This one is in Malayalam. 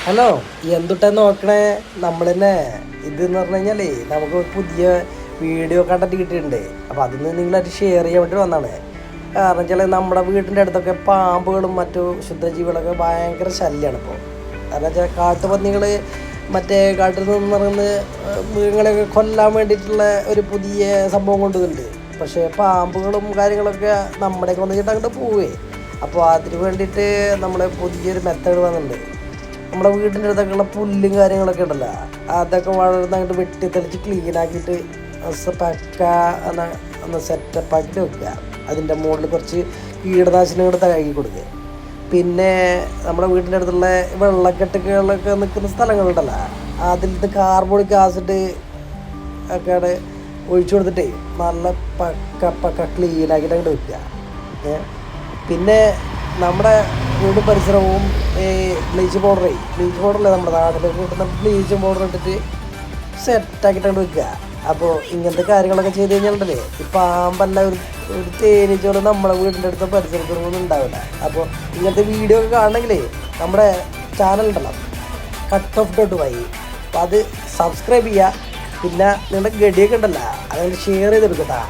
ഹലോ, എന്തുട്ടാ നോക്കണേ? നമ്മൾ തന്നെ ഇതെന്ന് പറഞ്ഞു കഴിഞ്ഞാലേ നമുക്ക് പുതിയ വീഡിയോ കണ്ടിട്ട് കിട്ടിയിട്ടുണ്ട്. അപ്പോൾ അതിന് നിങ്ങളായിട്ട് ഷെയർ ചെയ്യാൻ വേണ്ടി വന്നതാണ്. കാരണം വെച്ചാൽ നമ്മുടെ വീടിൻ്റെ അടുത്തൊക്കെ പാമ്പുകളും മറ്റു ശുദ്ധജീവികളൊക്കെ ഭയങ്കര ശല്യമാണ് ഇപ്പോൾ. കാരണം വെച്ചാൽ കാട്ടുപന്നികൾ മറ്റേ കാട്ടിൽ നിന്ന് പറയുന്നത് മൃഗങ്ങളെയൊക്കെ കൊല്ലാൻ വേണ്ടിയിട്ടുള്ള ഒരു പുതിയ സംഭവം കൊണ്ടുവരുന്നുണ്ട്. പക്ഷേ പാമ്പുകളും കാര്യങ്ങളൊക്കെ നമ്മുടെയൊക്കെ വന്നിട്ട് അങ്ങോട്ട് പോവേ. അപ്പോൾ അതിന് വേണ്ടിയിട്ട് നമ്മൾ പുതിയൊരു മെത്തേഡ് വന്നിട്ടുണ്ട്. നമ്മുടെ വീടിൻ്റെ അടുത്തൊക്കെയുള്ള പുല്ലും കാര്യങ്ങളൊക്കെ ഉണ്ടല്ലോ, അതൊക്കെ വളർന്ന് അങ്ങോട്ട് വെട്ടിത്തെളിച്ച് ക്ലീനാക്കിയിട്ട് പക്ക ഒന്ന് സെറ്റപ്പാക്കിയിട്ട് വെക്കുക. അതിൻ്റെ മുകളിൽ കുറച്ച് കീടനാശിനികൾ തകഴി കൊടുക്കുക. പിന്നെ നമ്മുടെ വീടിൻ്റെ അടുത്തുള്ള വെള്ളക്കെട്ടുകളൊക്കെ നിൽക്കുന്ന സ്ഥലങ്ങളുണ്ടല്ലോ, അതിൽ നിന്ന് കാർബോണിക് ആസിഡ് ഒക്കെ അവിടെ ഒഴിച്ചു കൊടുത്തിട്ടേ നല്ല പക്ക ക്ലീനാക്കിയിട്ട് അങ്ങോട്ട് വെക്കുക. പിന്നെ നമ്മുടെ വീടും പരിസരവും ബ്ലീച്ചിങ് പൗഡറല്ലേ നമ്മുടെ നാട്ടിലേക്ക് കിട്ടുന്ന ബ്ലീച്ചിങ് പൗഡർ ഇട്ടിട്ട് സെറ്റാക്കിയിട്ടാണ് വെക്കുക. അപ്പോൾ ഇങ്ങനത്തെ കാര്യങ്ങളൊക്കെ ചെയ്ത് കഴിഞ്ഞാലുണ്ടല്ലേ ഈ പാമ്പല്ല ഒരു തേനീച്ചോളം നമ്മുടെ വീടിൻ്റെ അടുത്ത പരിസരത്തൊന്നും ഉണ്ടാവില്ല. അപ്പോൾ ഇങ്ങനത്തെ വീഡിയോ ഒക്കെ കാണണമെങ്കിലേ നമ്മുടെ ചാനൽ ഉണ്ടല്ലോ cut-off.y, അപ്പോൾ അത് സബ്സ്ക്രൈബ് ചെയ്യുക. പിന്നെ നിങ്ങളുടെ ഗഡിയൊക്കെ ഉണ്ടല്ലോ അതങ്ങനെ ഷെയർ ചെയ്തെടുക്കട്ടാ.